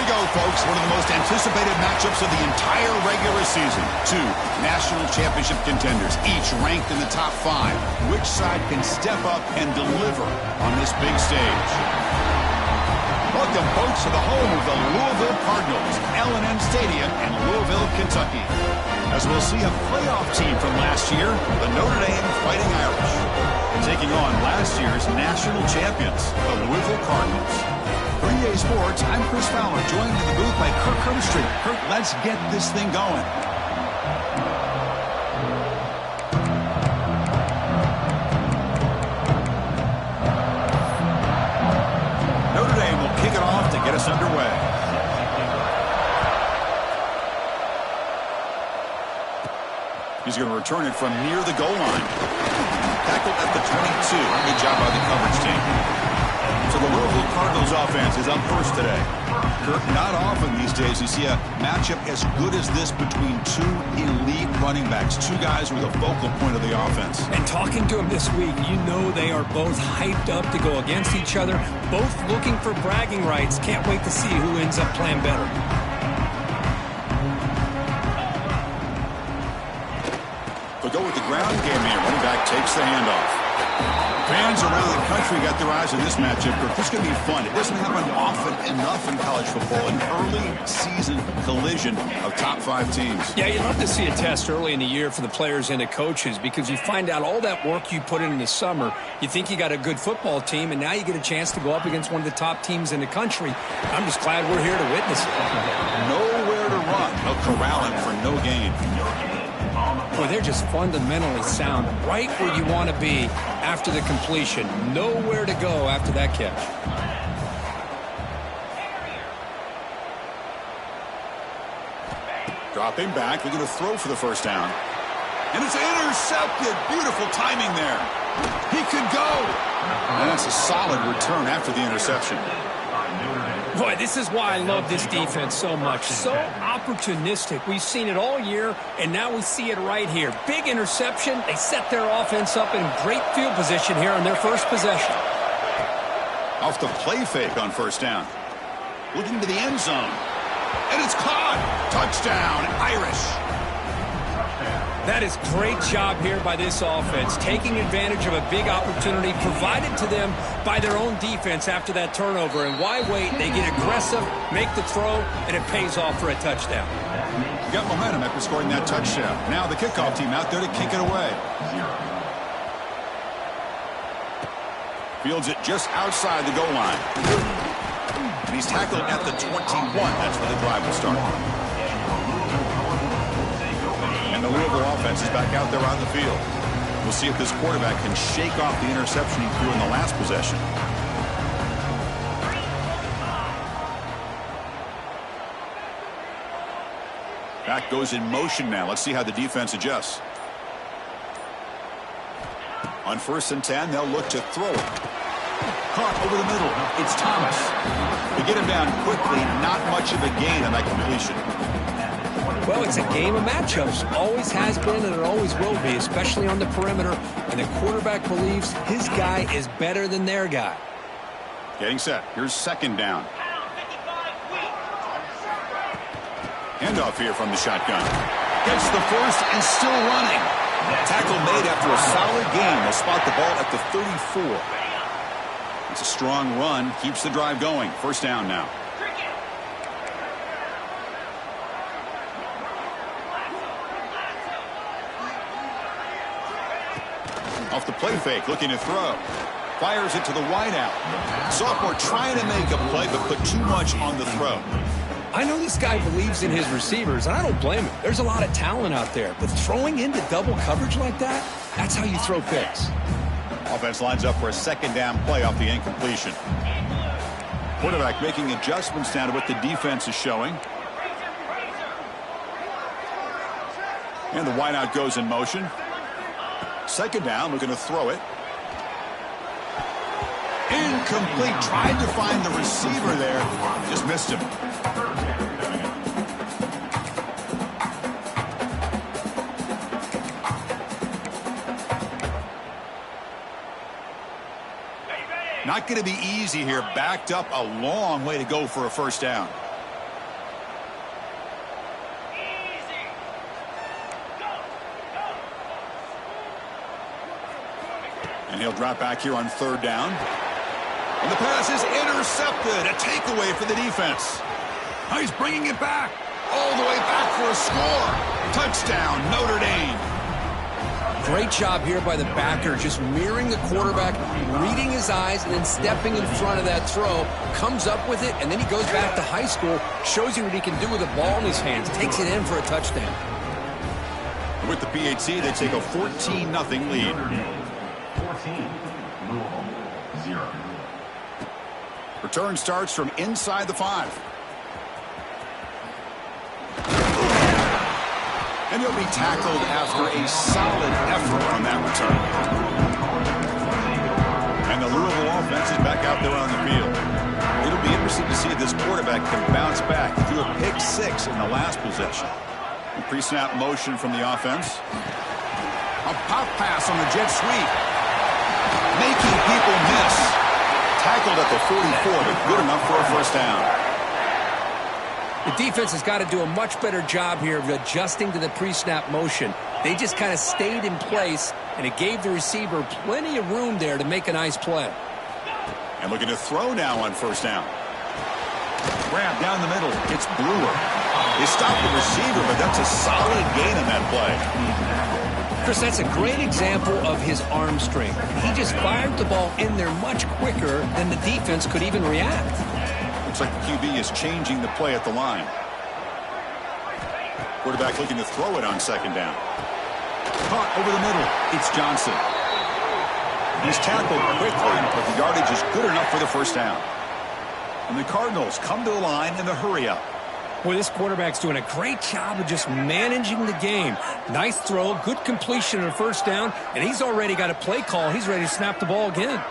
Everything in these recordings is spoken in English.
we go, folks. One of the most anticipated matchups of the entire regular season. Two national championship contenders, each ranked in the top 5. Which side can step up and deliver on this big stage? Welcome, folks, to the home of the Louisville Cardinals, L&M Stadium in Louisville, Kentucky. As we'll see a playoff team from last year, the Notre Dame Fighting Irish, taking on last year's national champions, the Louisville Cardinals. For EA Sports, I'm Chris Fowler, joined in the booth by Kirk Herbstreit. Kirk, let's get this thing going. Notre Dame will kick it off to get us underway. He's going to return it from near the goal line. Tackled at the 22. Good job by the coverage team. So the Louisville Cardinals offense is up first today. Kirk, not often these days you see a matchup as good as this between two elite running backs, two guys who are the focal point of the offense. And talking to them this week, you know they are both hyped up to go against each other, both looking for bragging rights. Can't wait to see who ends up playing better. They'll go with the ground game here. Running back takes the handoff. Fans around the country got their eyes on this matchup. This is going to be fun. It doesn't happen often enough in college football. An early season collision of top 5 teams. Yeah, you'd love to see a test early in the year for the players and the coaches because you find out all that work you put in the summer. You think you got a good football team, and now you get a chance to go up against one of the top teams in the country. I'm just glad we're here to witness it. Nowhere to run. They'll corral him for no gain. Boy, they're just fundamentally sound, right where you want to be after the completion. Nowhere to go after that catch. Dropping back, they're going to throw for the first down. And it's intercepted. Beautiful timing there. He could go. And that's a solid return after the interception. Boy, this is why I love this defense so much. So opportunistic. We've seen it all year, and now we see it right here. Big interception. They set their offense up in great field position here on their first possession. Off the play fake on first down. Looking to the end zone. And it's caught. Touchdown, Irish. That is great job here by this offense, taking advantage of a big opportunity provided to them by their own defense after that turnover. And why wait? They get aggressive, make the throw, and it pays off for a touchdown. Got momentum after scoring that touchdown. Now the kickoff team out there to kick it away. Fields it just outside the goal line. And he's tackled at the 21. That's where the drive will start. The Louisville offense is back out there on the field. We'll see if this quarterback can shake off the interception he threw in the last possession. Back goes in motion now. Let's see how the defense adjusts. On 1st and 10, they'll look to throw it. Caught over the middle. It's Thomas. They get him down quickly. Not much of a gain on that completion. Well, it's a game of matchups. Always has been and it always will be, especially on the perimeter. And the quarterback believes his guy is better than their guy. Getting set. Here's second down. Handoff here from the shotgun. Gets the first and still running. Tackle made after a solid gain. They'll spot the ball at the 34. It's a strong run. Keeps the drive going. First down now. Off the play fake, looking to throw. Fires it to the wideout. Sophomore trying to make a play, but put too much on the throw. I know this guy believes in his receivers, and I don't blame him. There's a lot of talent out there, but throwing into double coverage like that, that's how you throw picks. Offense lines up for a second down play off the incompletion. Quarterback making adjustments down to what the defense is showing. And the wideout goes in motion. Second down, looking to throw it. Incomplete. Tried to find the receiver there. Just missed him. Not going to be easy here. Backed up a long way to go for a first down. And he'll drop back here on third down. And the pass is intercepted. A takeaway for the defense. Now he's bringing it back. All the way back for a score. Touchdown, Notre Dame. Great job here by the backer, just mirroring the quarterback, reading his eyes, and then stepping in front of that throw. Comes up with it, and then he goes back to high school, shows you what he can do with the ball in his hands, takes it in for a touchdown. With the PHC, they take a 14-0 lead. 14, Louisville, 0. Return starts from inside the 5. And he'll be tackled after a solid effort on that return. And the Louisville offense is back out there on the field. It'll be interesting to see if this quarterback can bounce back through a pick 6 in the last possession. Pre-snap motion from the offense. A pop pass on the jet sweep. Making people miss. Tackled at the 44, but good enough for a first down. The defense has got to do a much better job here of adjusting to the pre-snap motion. They just kind of stayed in place, and it gave the receiver plenty of room there to make a nice play. And looking to throw now on first down. Grab down the middle. It's Brewer. They stopped the receiver, but that's a solid gain on that play. Chris, that's a great example of his arm strength. He just fired the ball in there much quicker than the defense could even react. Looks like the QB is changing the play at the line. Quarterback looking to throw it on second down. Caught over the middle. It's Johnson. He's tackled quickly, but the yardage is good enough for the first down. And the Cardinals come to the line in the hurry-up. Boy, this quarterback's doing a great job of just managing the game. Nice throw, good completion on a first down, and he's already got a play call. He's ready to snap the ball again.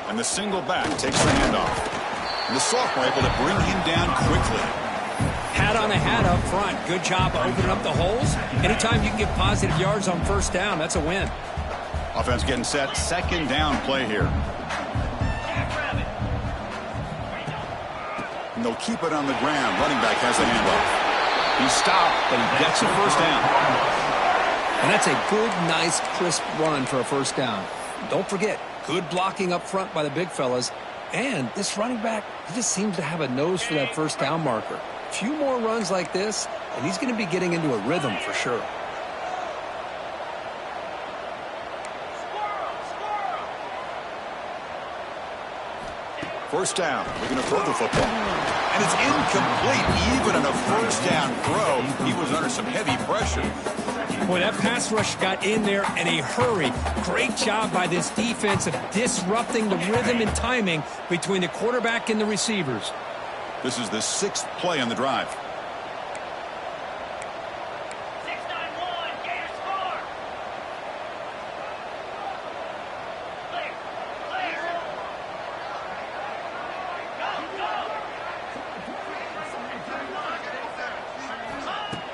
And the single back takes the handoff. And the sophomore able to bring him down quickly. Hat on a hat up front. Good job of opening up the holes. Anytime you can get positive yards on first down, that's a win. Offense getting set. Second down play here. And they'll keep it on the ground. Running back has the handoff. He stopped, but he gets a first down. And that's a good, nice, crisp run for a first down. Don't forget, good blocking up front by the big fellas. And this running back, he just seems to have a nose for that first down marker. A few more runs like this, and he's going to be getting into a rhythm for sure. First down. We're going to throw the football. And it's incomplete. Even on a first down throw, he was under some heavy pressure. Boy, that pass rush got in there in a hurry. Great job by this defense of disrupting the rhythm and timing between the quarterback and the receivers. This is the 6th play on the drive.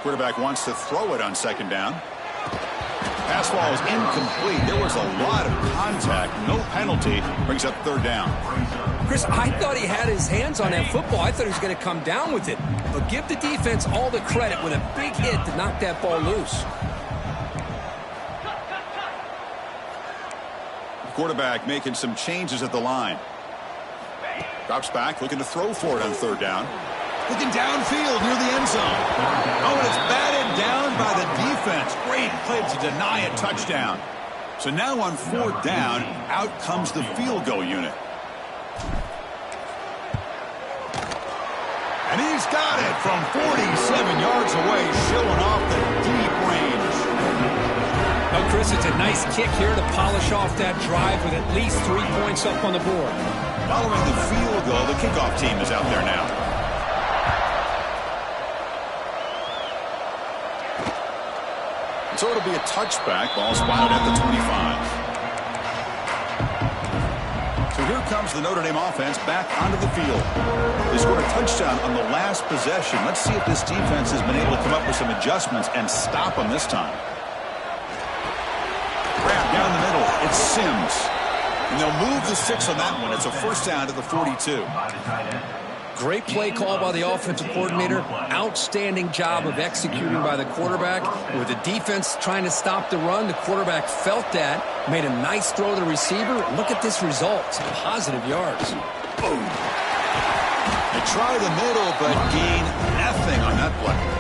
Quarterback wants to throw it on second down. Pass ball is incomplete. There was a lot of contact. No penalty. Brings up third down. Chris, I thought he had his hands on that football. I thought he was going to come down with it. But give the defense all the credit with a big hit to knock that ball loose. Quarterback making some changes at the line. Drops back, looking to throw for it on third down. Looking downfield near the end zone. Oh, and it's batted down by the defense. Great play to deny a touchdown. So now on fourth down, out comes the field goal unit. And he's got it from 47 yards away, showing off the deep range. Oh, Chris, it's a nice kick here to polish off that drive with at least 3 points up on the board. Following the field goal, the kickoff team is out there now. So it'll be a touchback. Ball spotted at the 25. So here comes the Notre Dame offense back onto the field. They scored a touchdown on the last possession. Let's see if this defense has been able to come up with some adjustments and stop them this time. Grab down the middle. It's Sims. And they'll move the 6 on that one. It's a first down to the 42. Great play call by the offensive coordinator. Outstanding job of executing by the quarterback. With the defense trying to stop the run, the quarterback felt that, made a nice throw to the receiver. Look at this result. Positive yards. Boom. They try the middle, but gain nothing on that play.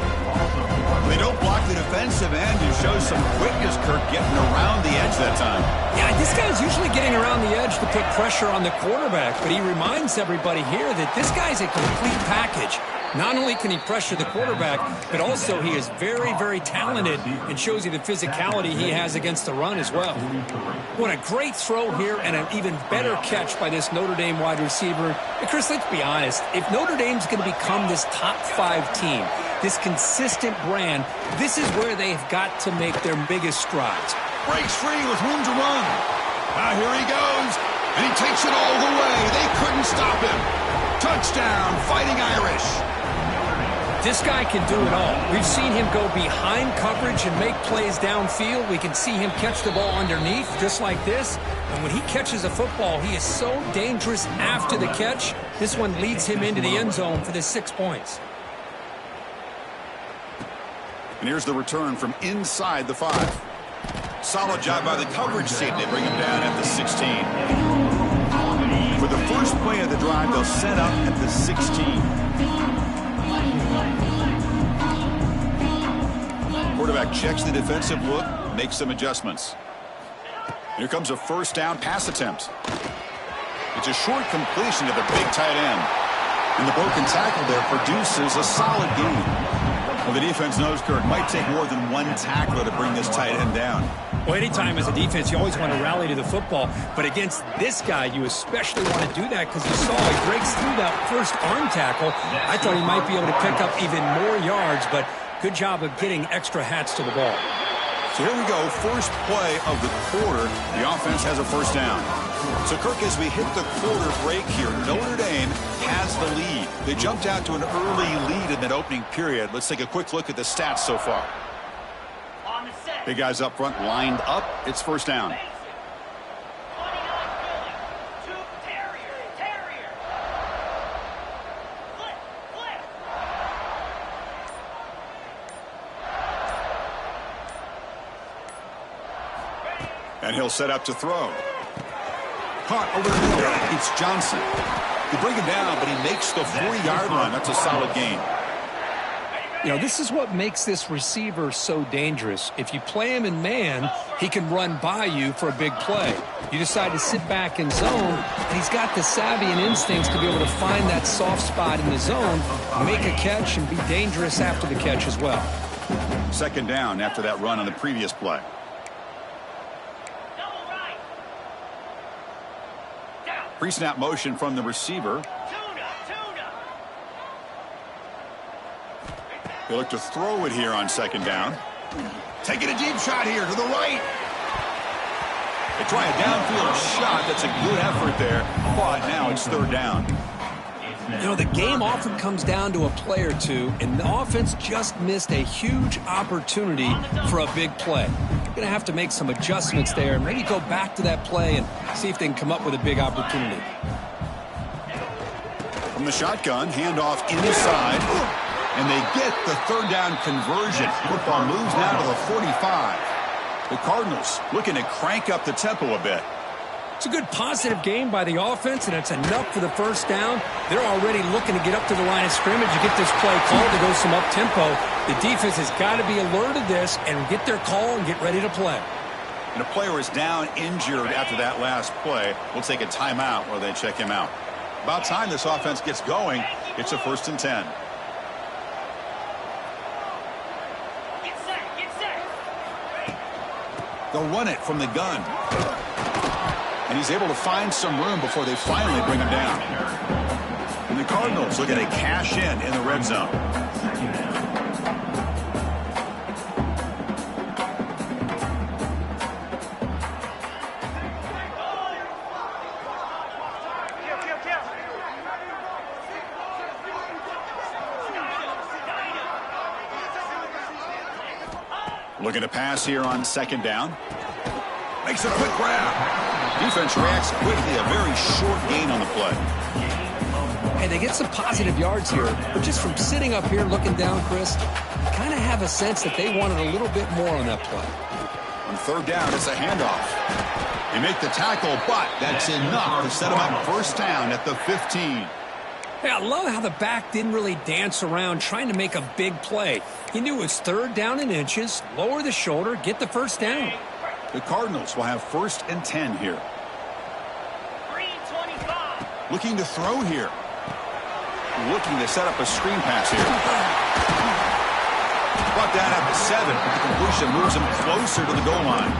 They don't block the defensive end and show some quickness, Kirk, getting around the edge that time. Yeah, this guy's usually getting around the edge to put pressure on the quarterback, but he reminds everybody here that this guy's a complete package. Not only can he pressure the quarterback, but also he is very, very talented and shows you the physicality he has against the run as well. What a great throw here and an even better catch by this Notre Dame wide receiver. And Chris, let's be honest. If Notre Dame's going to become this top 5 team, this consistent brand, this is where they've got to make their biggest strides. Breaks free with room to run. Now here he goes, and he takes it all the way. They couldn't stop him. Touchdown, Fighting Irish. This guy can do it all. We've seen him go behind coverage and make plays downfield. We can see him catch the ball underneath, just like this. And when he catches a football, he is so dangerous after the catch. This one leads him into the end zone for the 6 points. And here's the return from inside the 5. Solid job by the coverage team. They bring him down at the 16. For the first play of the drive, they'll set up at the 16. Quarterback checks the defensive look, makes some adjustments. Here comes a first down pass attempt. It's a short completion to the big tight end. And the broken tackle there produces a solid gain. Well, the defense knows, Kirk, might take more than one tackler to bring this tight end down. Well, anytime as a defense, you always want to rally to the football. But against this guy, you especially want to do that because you saw he breaks through that first arm tackle. I thought he might be able to pick up even more yards, but good job of getting extra hats to the ball. So here we go, first play of the quarter. The offense has a first down. So, Kirk, as we hit the quarter break here, Notre Dame has the lead. They jumped out to an early lead in that opening period. Let's take a quick look at the stats so far. Big guys up front lined up. It's first down. And he'll set up to throw. Caught over the middle. It's Johnson. They bring him down, but he makes the 40-yard line. That's a solid gain. You know, this is what makes this receiver so dangerous. If you play him in man, he can run by you for a big play. You decide to sit back in zone, and he's got the savvy and instincts to be able to find that soft spot in the zone, make a catch, and be dangerous after the catch as well. Second down after that run on the previous play. Pre-snap motion from the receiver. They look to throw it here on second down. Taking a deep shot here to the right. They try a downfield shot. That's a good effort there. But now it's third down. You know, the game often comes down to a play or two, and the offense just missed a huge opportunity for a big play. They're going to have to make some adjustments there and maybe go back to that play and see if they can come up with a big opportunity. From the shotgun, handoff inside, and they get the third down conversion. Football moves now to the 45. The Cardinals looking to crank up the tempo a bit. It's a good positive game by the offense, and it's enough for the first down. They're already looking to get up to the line of scrimmage and get this play called to go some up-tempo. The defense has got to be alert of this and get their call and get ready to play. And a player is down injured after that last play. We'll take a timeout while they check him out. About time this offense gets going. It's a 1st and 10. They'll run it from the gun. And he's able to find some room before they finally bring him down. And the Cardinals looking to cash in the red zone. Looking to pass here on second down. Makes a quick grab. Defense reacts quickly. A very short gain on the play. Hey, they get some positive yards here, but just from sitting up here looking down, Chris, you kind of have a sense that they wanted a little bit more on that play. On third down, it's a handoff. They make the tackle, but that's enough to set them up first down at the 15. Hey, I love how the back didn't really dance around trying to make a big play. He knew it's third down in inches, lower the shoulder, get the first down. The Cardinals will have first and 10 here. 325. Looking to throw here. Looking to set up a screen pass here. Brought down at the 7, but the completion moves him closer to the goal line.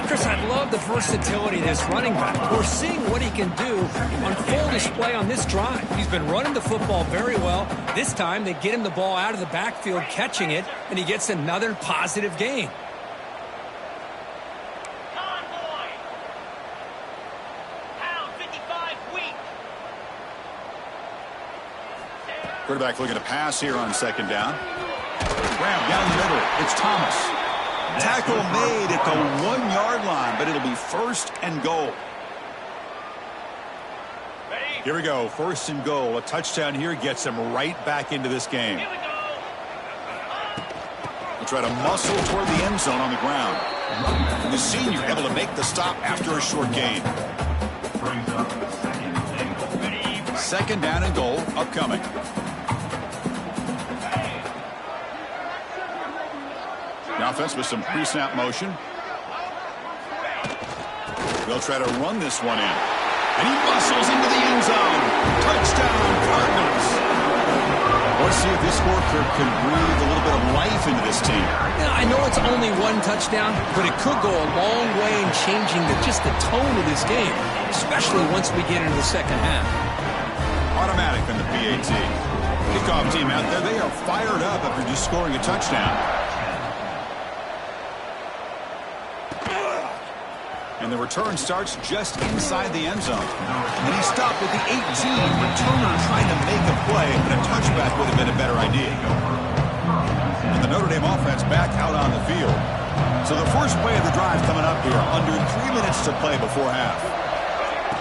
Chris, I love the versatility of this running back. We're seeing what he can do on full display on this drive. He's been running the football very well. This time, they get him the ball out of the backfield, catching it, and he gets another positive gain. Convoy. Pound 55 weak. Quarterback looking to pass here on second down. Grab down the middle. It's Thomas. Tackle made at the 1-yard line, but it'll be first and goal. Ready? Here we go. First and goal. A touchdown here gets them right back into this game. Here we go. We'll try to muscle toward the end zone on the ground. And the senior able to make the stop after a short gain. Brings up second and goal. Ready? Second down and goal upcoming. The offense with some pre-snap motion. They'll try to run this one in. And he bustles into the end zone. Touchdown, Cardinals. Let's see if this scorecard can breathe a little bit of life into this team. Now, I know it's only one touchdown, but it could go a long way in changing just the tone of this game, especially once we get into the second half. Automatic on the PAT. Kickoff team out there, they are fired up after just scoring a touchdown. And the return starts just inside the end zone. And he stopped at the 18. Returner trying to make a play, but a touchback would have been a better idea. And the Notre Dame offense back out on the field. So the first play of the drive coming up here. Under 3 minutes to play before half.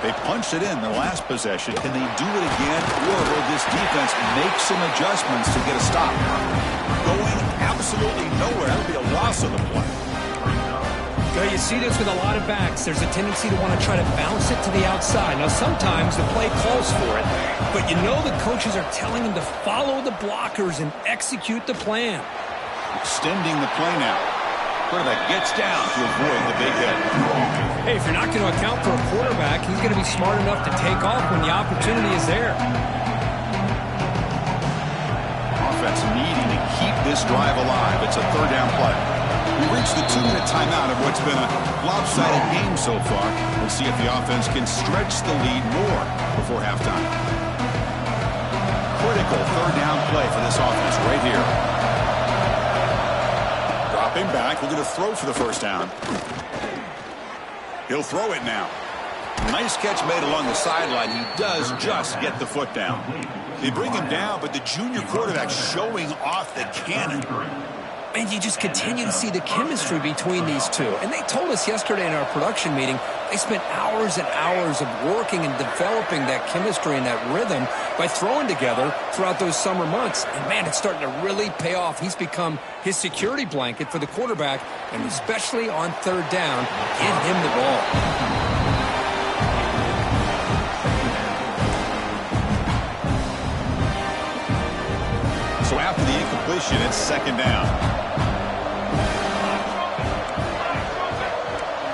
They punched it in their last possession. Can they do it again? Or will this defense make some adjustments to get a stop? Going absolutely nowhere. That'll be a loss of the play. Well, you see this with a lot of backs. There's a tendency to want to try to bounce it to the outside. Now, sometimes the play calls for it, but you know the coaches are telling them to follow the blockers and execute the plan. Extending the play now. Quarterback gets down to avoid the big hit. Hey, if you're not going to account for a quarterback, he's going to be smart enough to take off when the opportunity is there. Offense needing to keep this drive alive. It's a third down play. We reached the 2-minute timeout of what's been a lopsided game so far. We'll see if the offense can stretch the lead more before halftime. Critical third down play for this offense right here. Dropping back, looking to throw for the first down. He'll throw it now. Nice catch made along the sideline. He does just get the foot down. They bring him down, but the junior quarterback showing off the cannon. And you just continue to see the chemistry between these two. And they told us yesterday in our production meeting, they spent hours and hours of working and developing that chemistry and that rhythm by throwing together throughout those summer months. And, man, it's starting to really pay off. He's become his security blanket for the quarterback, and especially on third down, give him the ball. So after the incompletion, it's second down.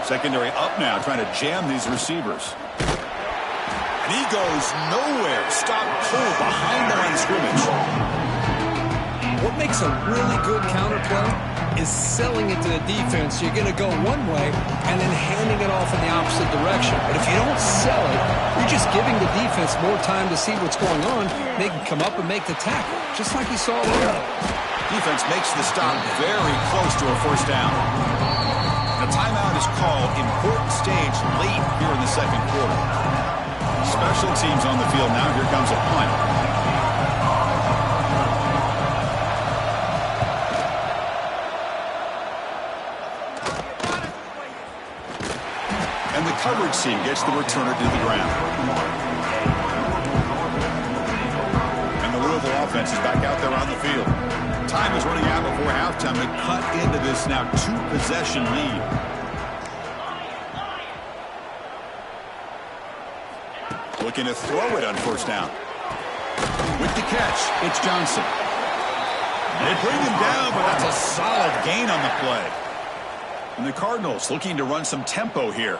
Secondary up now, trying to jam these receivers. And he goes nowhere. Stop cold behind the line of scrimmage. What makes a really good counterplay is selling it to the defense. You're going to go one way and then handing it off in the opposite direction. But if you don't sell it, you're just giving the defense more time to see what's going on. They can come up and make the tackle, just like you saw there. Defense makes the stop very close to a first down. The timeout is called. Important stage late here in the second quarter. Special teams on the field now. Here comes a punt. And the coverage team gets the returner to the ground. offense is back out there on the field. Time is running out before halftime to cut into this now 2-possession lead. Looking to throw it on first down. With the catch, it's Johnson. They bring him down, but that's a solid gain on the play. And the Cardinals looking to run some tempo here.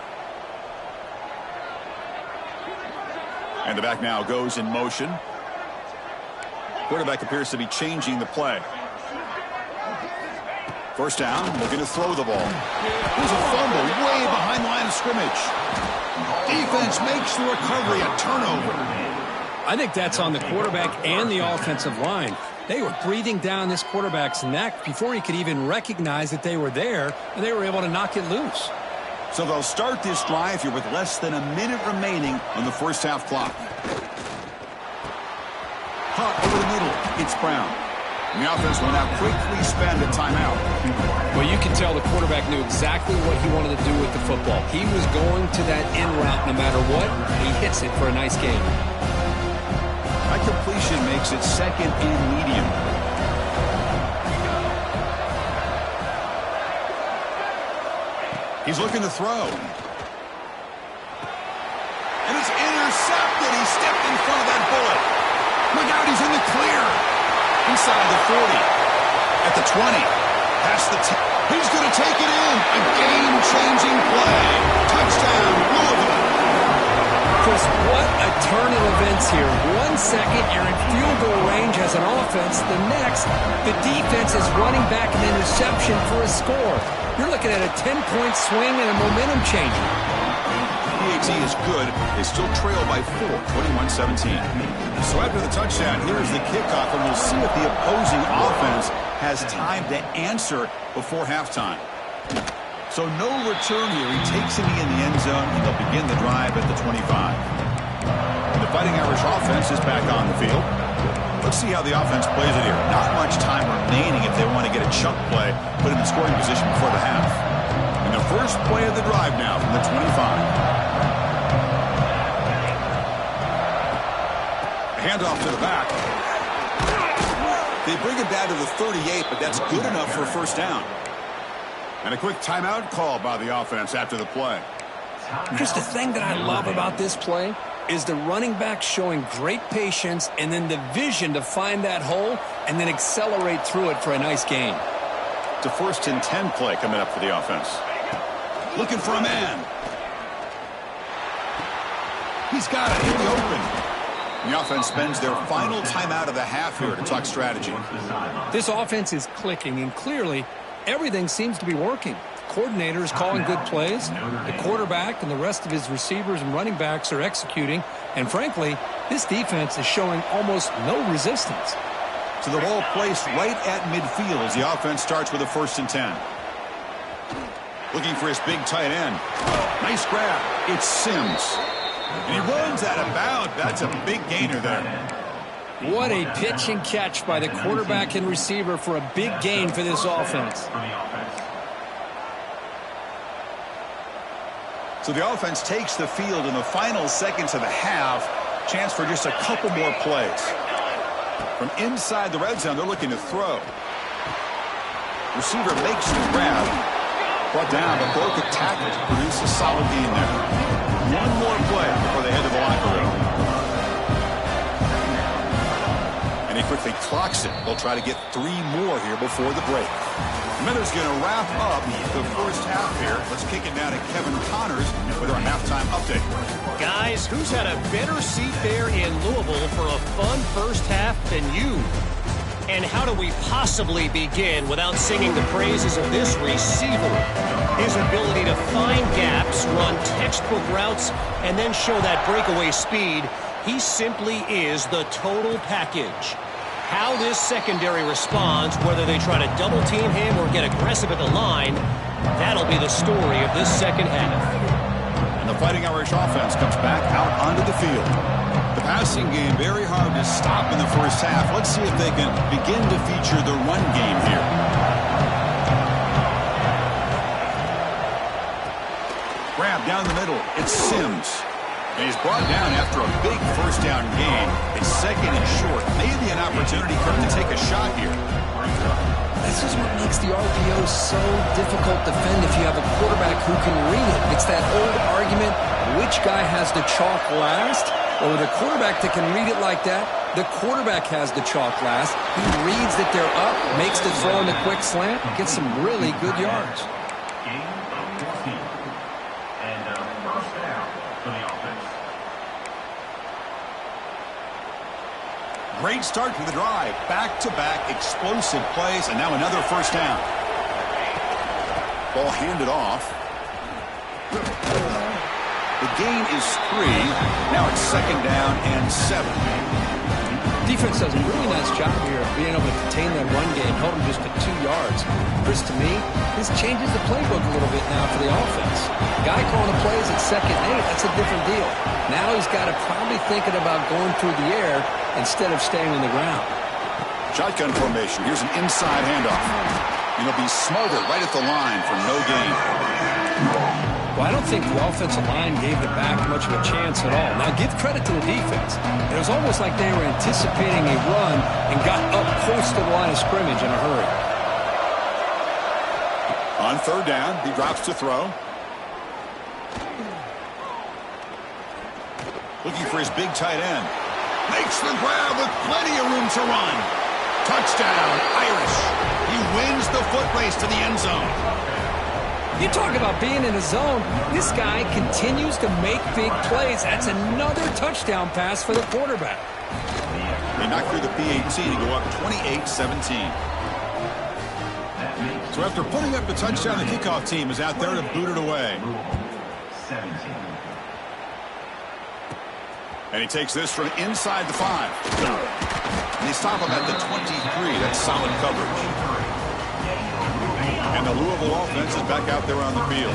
And the back now goes in motion. Quarterback appears to be changing the play. First down, looking to throw the ball. There's a fumble way behind the line of scrimmage. Defense makes the recovery a turnover. I think that's on the quarterback and the offensive line. They were breathing down this quarterback's neck before he could even recognize that they were there, and they were able to knock it loose. So they'll start this drive here with less than a minute remaining on the first half clock. Caught over the middle. It's Brown. And the offense will now quickly spend a timeout. Well, you can tell the quarterback knew exactly what he wanted to do with the football. He was going to that in route no matter what. He hits it for a nice gain. That completion makes it second and medium. He's looking to throw. And it's intercepted. He stepped in front of that bullet. Look out, he's in the clear. Inside the 40. At the 20. Past the 10. He's going to take it in. A game-changing play. Touchdown, Louisville. Chris, what a turn of events here. 1 second, you're in field goal range as an offense. The next, the defense is running back an interception for a score. You're looking at a 10-point swing and a momentum changer. PAT is good. They still trail by 4, 21-17. So after the touchdown, here's the kickoff, and we'll see if the opposing offense has time to answer before halftime. So no return here. He takes a knee in the end zone, and they'll begin the drive at the 25. And the Fighting Irish offense is back on the field. Let's see how the offense plays it here. Not much time remaining if they want to get a chunk play, put him in scoring position before the half. And the first play of the drive now from the 25. Handoff to the back. They bring it down to the 38, but that's good enough for a first down. And a quick timeout call by the offense after the play. Just the thing that I love about this play is the running back showing great patience and then the vision to find that hole and then accelerate through it for a nice gain. It's a 1st and 10 play coming up for the offense. Looking for a man. He's got it in the open. The offense spends their final timeout of the half here to talk strategy. This offense is clicking, and clearly everything seems to be working. The coordinator is calling good plays. The quarterback and the rest of his receivers and running backs are executing. And frankly, this defense is showing almost no resistance. So the ball placed right at midfield as the offense starts with a 1st and 10. Looking for his big tight end. Nice grab. It's Sims. And he runs out of bounds. That's a big gainer there. What a pitch and catch by the quarterback and receiver for a big gain for this offense. So the offense takes the field in the final seconds of the half. Chance for just a couple more plays. From inside the red zone, they're looking to throw. Receiver makes the grab. Brought down, but broke a tackle to produce a solid gain there. One more play before they head to the locker room. And he quickly clocks it. They'll try to get 3 more here before the break. Miller's going to wrap up the first half here. Let's kick it down to Kevin Connors with our halftime update. Guys, who's had a better seat there in Louisville for a fun first half than you? And how do we possibly begin without singing the praises of this receiver? His ability to find gaps, run textbook routes, and then show that breakaway speed. He simply is the total package. How this secondary responds, whether they try to double team him or get aggressive at the line, that'll be the story of this second half. And the Fighting Irish offense comes back out onto the field. The passing game very hard to stop in the first half. Let's see if they can begin to feature the run game here. Grab down the middle. It's Sims. And he's brought down after a big first down gain. It's 2nd second and short. Maybe an opportunity for him to take a shot here. This is what makes the RPO so difficult to defend if you have a quarterback who can read it. It's that old argument, which guy has the chalk last? Or the quarterback that can read it like that, the quarterback has the chalk last. He reads that they're up, makes the throw in the quick slant, gets some really good yards. Gain of 15. And first down for the offense. Great start to the drive. Back-to-back explosive plays, and now another first down. Ball handed off. The gain is 3. Now it's second down and 7. Defense does a really nice job here of being able to contain that run game, hold them just to 2 yards. Chris, to me, this changes the playbook a little bit now for the offense. Guy calling the plays at 2nd and 8, that's a different deal. Now he's got to probably thinking about going through the air instead of staying on the ground. Shotgun formation. Here's an inside handoff. And he'll be smothered right at the line for no gain. Well, I don't think the offensive line gave the back much of a chance at all. Now, give credit to the defense. It was almost like they were anticipating a run and got up close to the line of scrimmage in a hurry. On third down, he drops to throw. Looking for his big tight end. Makes the grab with plenty of room to run. Touchdown, Irish. He wins the foot race to the end zone. You talk about being in a zone. This guy continues to make big plays. That's another touchdown pass for the quarterback. They knock through the PAT to go up 28-17. So after putting up the touchdown, the kickoff team is out there to boot it away. 17. And he takes this from inside the 5. And they stop him at the 23. That's solid coverage. And the Louisville offense is back out there on the field.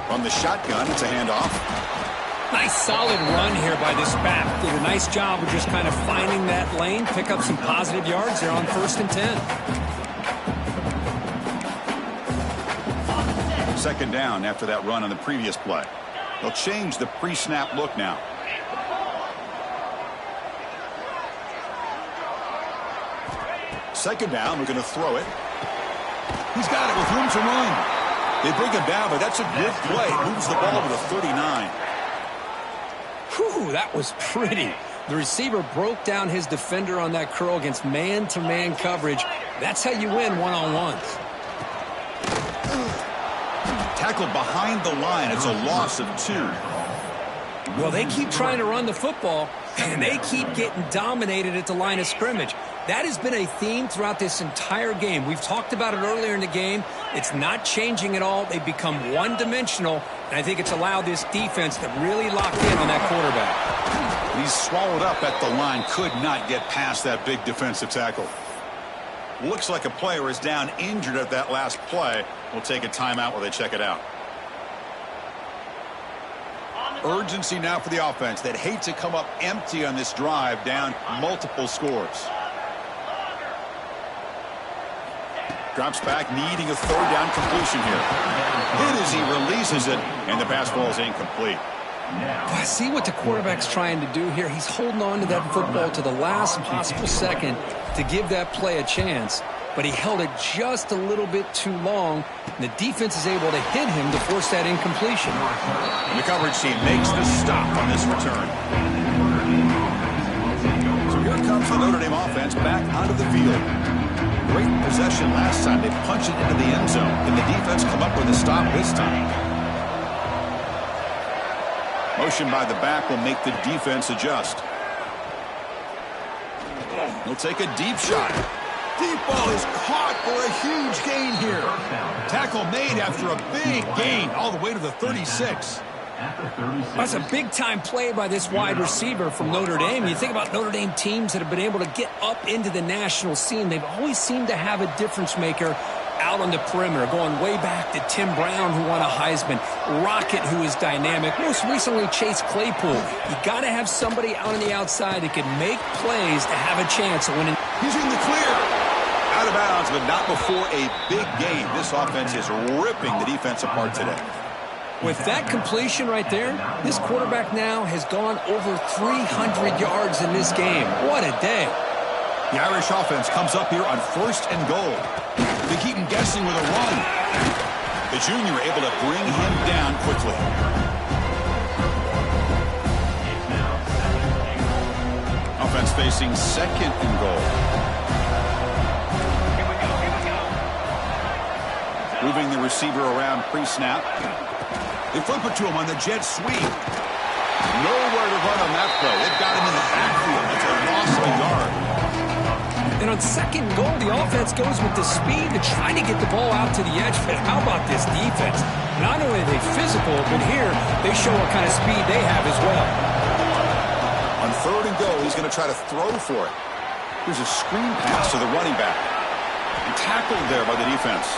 From the shotgun, it's a handoff. Nice solid run here by this back. Did a nice job of just kind of finding that lane, pick up some positive yards there on 1st and 10. Second down after that run on the previous play. They'll change the pre-snap look now. Second down, we're going to throw it. He's got it with room to run. They bring him down, but that's a good play. Moves the ball to the 39. Whew, that was pretty. The receiver broke down his defender on that curl against man-to-man coverage. That's how you win one-on-ones. Tackled behind the line. It's a loss of 2. Well, they keep trying to run the football, and they keep getting dominated at the line of scrimmage. That has been a theme throughout this entire game. We've talked about it earlier in the game. It's not changing at all. They've become one-dimensional, and I think it's allowed this defense to really lock in on that quarterback. He's swallowed up at the line. Could not get past that big defensive tackle. Looks like a player is down injured at that last play. We'll take a timeout while they check it out. Urgency now for the offense that hate to come up empty on this drive, down multiple scores. Drops back, needing a third down completion here. Hit as he releases it, and the pass ball is incomplete. I see what the quarterback's trying to do here. He's holding on to that football to the last possible second to give that play a chance, but he held it just a little bit too long, and the defense is able to hit him to force that incompletion. And the coverage team makes the stop on this return. So here comes the Notre Dame offense back onto the field. Great possession last time. They punched it into the end zone. Can the defense come up with a stop this time? Motion by the back will make the defense adjust. He'll take a deep shot. Deep ball is caught for a huge gain here. Tackle made after a big gain all the way to the 36. That's a big-time play by this wide receiver from Notre Dame. You think about Notre Dame teams that have been able to get up into the national scene. They've always seemed to have a difference maker out on the perimeter, going way back to Tim Brown, who won a Heisman, Rocket, who is dynamic, most recently Chase Claypool. You got to have somebody out on the outside that can make plays to have a chance of winning. He's in the clear. Out out of bounds, but not before a big game. This offense is ripping the defense apart today. With that completion right there, this quarterback now has gone over 300 yards in this game. What a day. The Irish offense comes up here on 1st and goal. They keep him guessing with a run. The junior able to bring him down quickly. Offense facing 2nd and goal. Moving the receiver around pre-snap. They flip it to him on the jet sweep. Nowhere to run on that play. They've got him in the backfield. It's a loss of a yard. And on 2nd and goal, the offense goes with the speed to try to get the ball out to the edge. But how about this defense? Not only are they physical, but here they show what kind of speed they have as well. On 3rd and goal, he's going to try to throw for it. Here's a screen pass to the running back. And tackled there by the defense.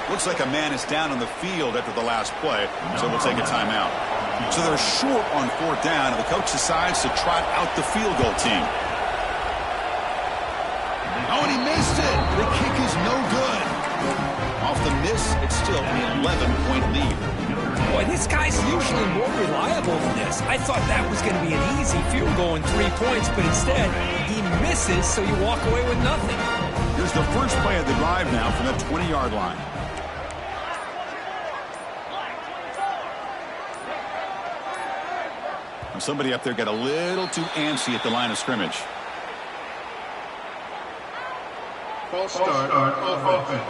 Looks like a man is down on the field after the last play, so we'll take a timeout. So they're short on 4th down, and the coach decides to trot out the field goal team. Oh, and he missed it. The kick is no good. Off the miss, it's still an 11-point lead. Boy, this guy's usually more reliable than this. I thought that was going to be an easy field goal in 3 points, but instead, he misses, so you walk away with nothing. Here's the first play of the drive now from the 20-yard line. And somebody up there got a little too antsy at the line of scrimmage. False start of offense.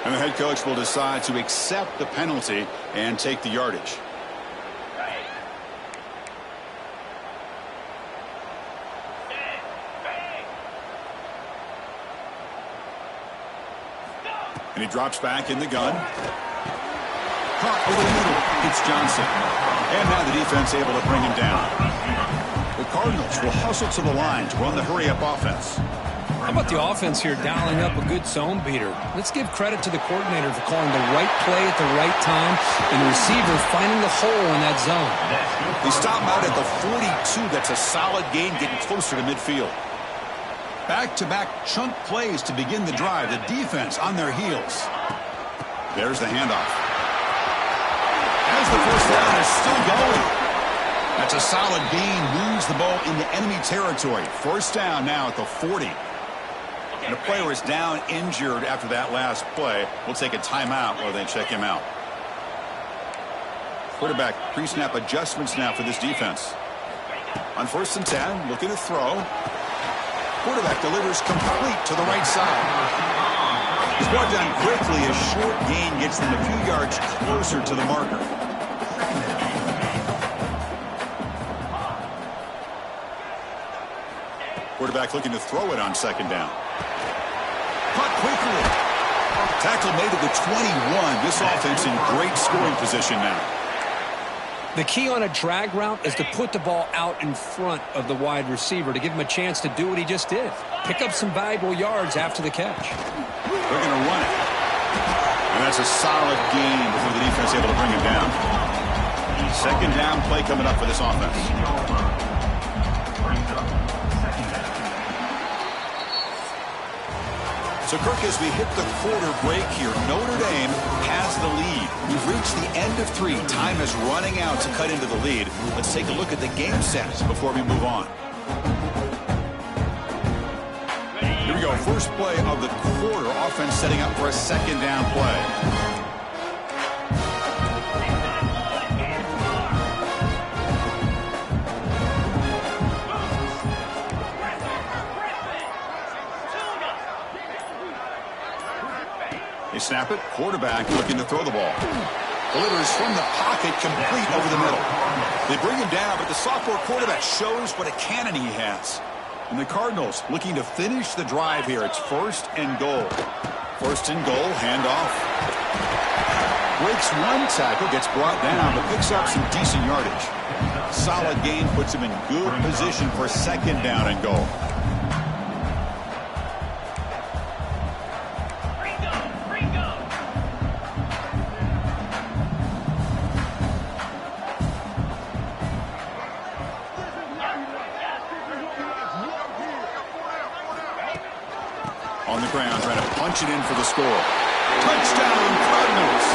And the head coach will decide to accept the penalty and take the yardage. And he drops back in the gun. Caught over the middle. It's Johnson. And now the defense able to bring him down. The Cardinals will hustle to the line to run the hurry-up offense. How about the offense here dialing up a good zone beater? Let's give credit to the coordinator for calling the right play at the right time and the receiver finding the hole in that zone. They stop him out at the 42. That's a solid gain, getting closer to midfield. Back-to-back chunk plays to begin the drive. The defense on their heels. There's the handoff. As the first down is still going. That's a solid gain. Moves the ball into enemy territory. First down now at the 40. And the player is down injured after that last play. We'll take a timeout while they check him out. Quarterback pre-snap adjustments now for this defense. On 1st and 10, looking to throw. Quarterback delivers complete to the right side. He's brought down quickly. A short gain gets them a few yards closer to the marker. Quarterback looking to throw it on 2nd down. Caught quickly. Tackle made at the 21. This offense in great scoring position now. The key on a drag route is to put the ball out in front of the wide receiver to give him a chance to do what he just did. Pick up some valuable yards after the catch. They're going to run it. And that's a solid gain before the defense able to bring him down. 2nd down play coming up for this offense. So, Kirk, as we hit the quarter break here, Notre Dame has the lead. We've reached the end of 3. Time is running out to cut into the lead. Let's take a look at the game set before we move on. Here we go. First play of the quarter. Offense setting up for a 2nd down play. They snap it. Quarterback looking to throw the ball. Delivers from the pocket, complete over the middle. They bring him down, but the sophomore quarterback shows what a cannon he has. And the Cardinals looking to finish the drive here. It's 1st and goal. 1st and goal, handoff. Breaks one tackle, gets brought down, but picks up some decent yardage. Solid gain puts him in good position for 2nd down and goal. touchdown, trying to punch it in for the score. Touchdown, Cardinals.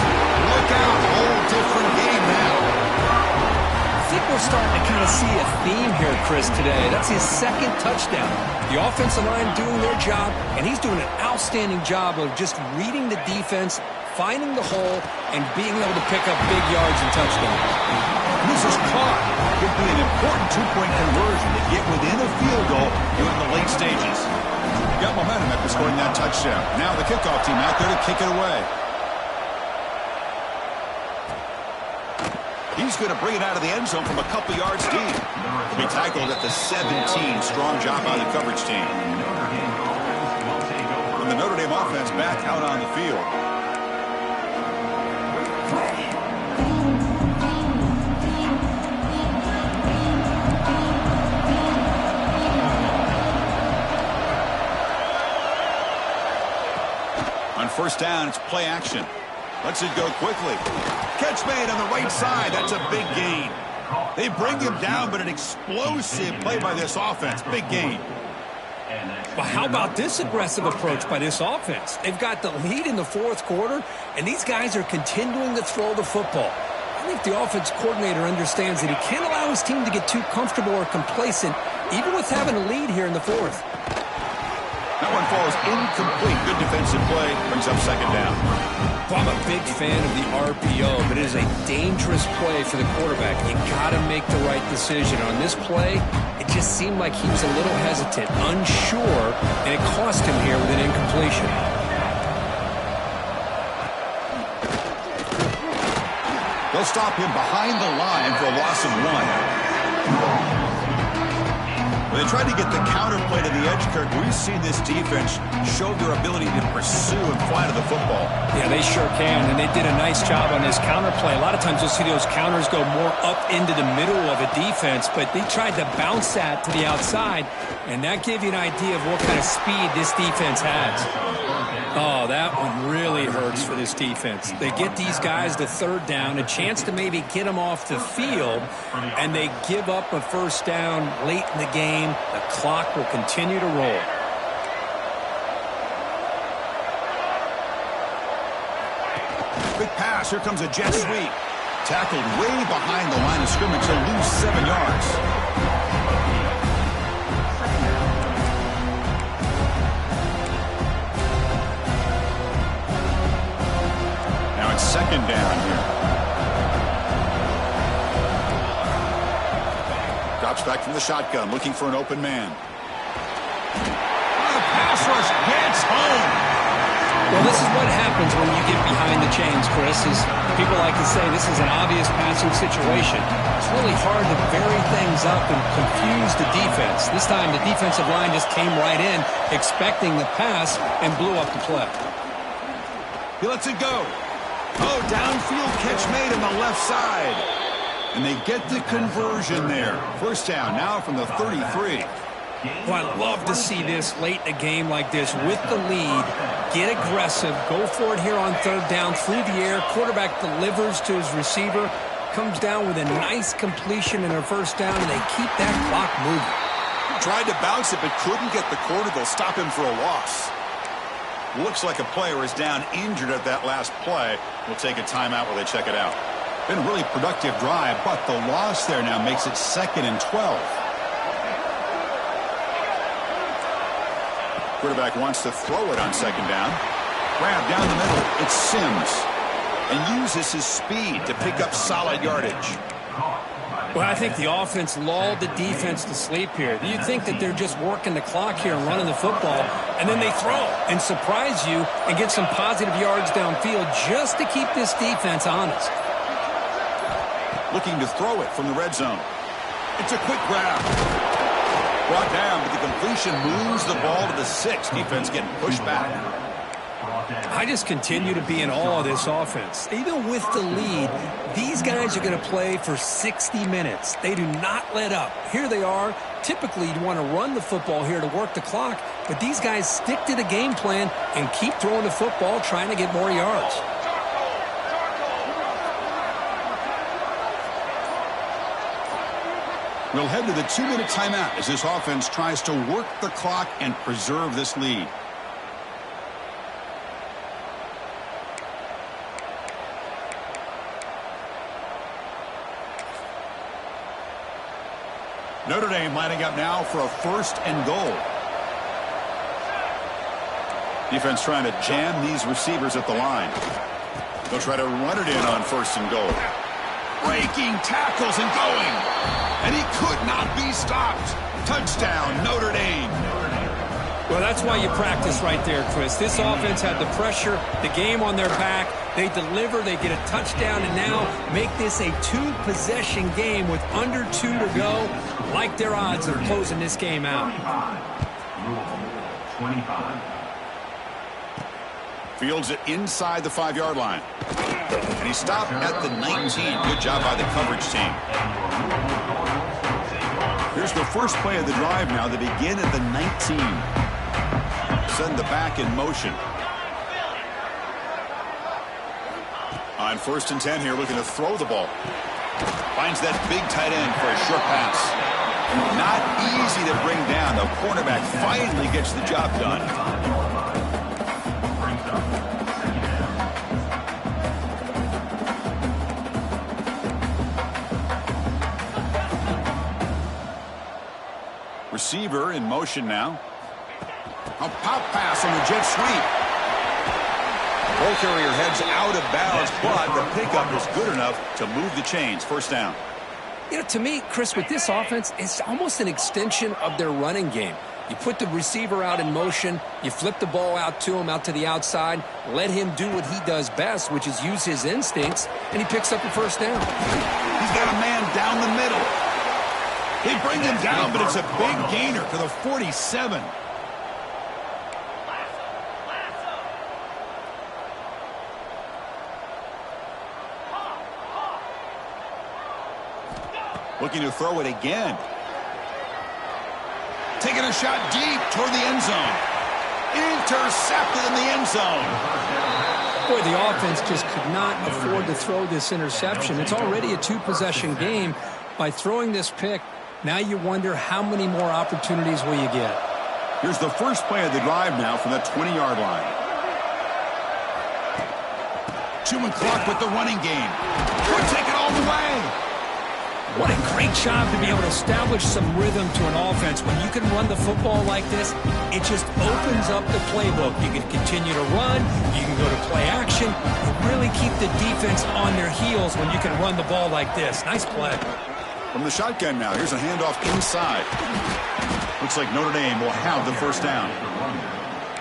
Look out, whole different game now. I think we're starting to kind of see a theme here, Chris, today. That's his second touchdown. The offensive line doing their job, and he's doing an outstanding job of just reading the defense, finding the hole, and being able to pick up big yards and touchdowns. This is caught. Could be an important two-point conversion to get within a field goal during the late stages. Got momentum after scoring that touchdown. Now the kickoff team out there to kick it away. He's going to bring it out of the end zone from a couple yards deep. He'll be tackled at the 17. Strong job by the coverage team. And the Notre Dame offense back out on the field. On first down, it's play action. Lets it go quickly. Catch made on the right side. That's a big gain. They bring him down, but an explosive play by this offense. Big gain. But how about this aggressive approach by this offense? They've got the lead in the fourth quarter, and these guys are continuing to throw the football. I think the offense coordinator understands that he can't allow his team to get too comfortable or complacent, even with having a lead here in the fourth. That one falls incomplete. Good defensive play. Brings up second down. Well, I'm a big fan of the RPO, but it is a dangerous play for the quarterback. You got to make the right decision. On this play, it just seemed like he was a little hesitant, unsure, and it cost him here with an incompletion. They'll stop him behind the line for a loss of 1. They tried to get the counterplay to the edge, Kirk. We've seen this defense show their ability to pursue and fly to the football. Yeah, they sure can, and they did a nice job on this counterplay. A lot of times you'll see those counters go more up into the middle of a defense, but they tried to bounce that to the outside, and that gave you an idea of what kind of speed this defense has. Oh, that one really hurts for this defense. They get these guys to third down, a chance to maybe get them off the field, and they give up a first down late in the game. The clock will continue to roll. Big pass. Here comes a jet sweep. Tackled way behind the line of scrimmage. He'll lose 7 yards. Now it's second down here. Drops back from the shotgun, looking for an open man. The pass rush gets home. Well, this is what happens when you get behind the chains, Chris, is people like to say this is an obvious passing situation. It's really hard to vary things up and confuse the defense. This time the defensive line just came right in, expecting the pass, and blew up the play. He lets it go. Oh, downfield catch made on the left side. And they get the conversion there. First down now from the 33. Well, I love to see this late in a game like this with the lead. Get aggressive. Go for it here on third down through the air. Quarterback delivers to his receiver. Comes down with a nice completion in their first down, and they keep that clock moving. Tried to bounce it, but couldn't get the quarter. They'll stop him for a loss. Looks like a player is down injured at that last play. We'll take a timeout while they check it out. Been a really productive drive, but the loss there now makes it 2nd and 12. Quarterback wants to throw it on second down. Grab down the middle. It's Sims. And uses his speed to pick up solid yardage. Well, I think the offense lulled the defense to sleep here. You'd think that they're just working the clock here and running the football, and then they throw and surprise you and get some positive yards downfield just to keep this defense honest. Looking to throw it from the red zone. It's a quick grab. Brought down, but the completion moves the ball to the 6. Defense getting pushed back. I just continue to be in awe of this offense. Even with the lead, these guys are going to play for 60 minutes. They do not let up. Here they are. Typically, you want to run the football here to work the clock, but these guys stick to the game plan and keep throwing the football, trying to get more yards. We'll head to the 2-minute timeout as this offense tries to work the clock and preserve this lead. Notre Dame lining up now for a 1st and goal. Defense trying to jam these receivers at the line. They'll try to run it in on 1st and goal. Breaking tackles and going. And he could not be stopped. Touchdown, Notre Dame. Well, that's why you practice right there, Chris. This offense had the pressure, the game on their back. They deliver, they get a touchdown, and now make this a 2-possession game with under 2 to go. Like their odds of closing this game out. 25. Fields it inside the 5-yard line. And he stopped at the 19. Good job by the coverage team. Here's the first play of the drive now. They begin at the 19. Send the back in motion. On 1st and 10 here, looking to throw the ball. Finds that big tight end for a short pass. Not easy to bring down. The cornerback finally gets the job done. Receiver in motion now. A pop pass on the jet sweep. Ball carrier heads out of bounds, but the pickup is good enough to move the chains. 1st down. You know, to me, Chris, with this offense, it's almost an extension of their running game. You put the receiver out in motion, you flip the ball out to him, out to the outside, let him do what he does best, which is use his instincts, and he picks up a 1st down. He's got a man down the middle. They bring him down, but it's a big gainer to the 47. Looking to throw it again. Taking a shot deep toward the end zone. Intercepted in the end zone. Boy, the offense just could not afford to throw this interception. It's already a 2-possession game. By throwing this pick, now you wonder how many more opportunities will you get. Here's the first play of the drive now from the 20-yard line. Chewing clock with the running game. Could take it all the way. What a great job to be able to establish some rhythm to an offense. When you can run the football like this, it just opens up the playbook. You can continue to run. You can go to play action. You really keep the defense on their heels when you can run the ball like this. Nice play. From the shotgun now, here's a handoff inside. Looks like Notre Dame will have the 1st down.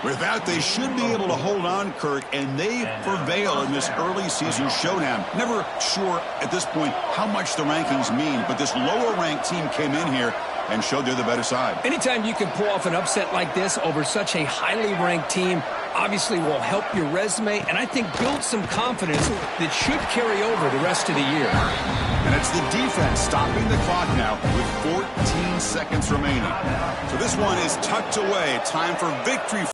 With that, they should be able to hold on, Kirk, and they prevail in this early season showdown. Never sure at this point how much the rankings mean, but this lower-ranked team came in here and showed they're the better side. Anytime you can pull off an upset like this over such a highly ranked team, obviously will help your resume, and I think build some confidence that should carry over the rest of the year. And it's the defense stopping the clock now with 14 seconds remaining. So this one is tucked away. Time for victory.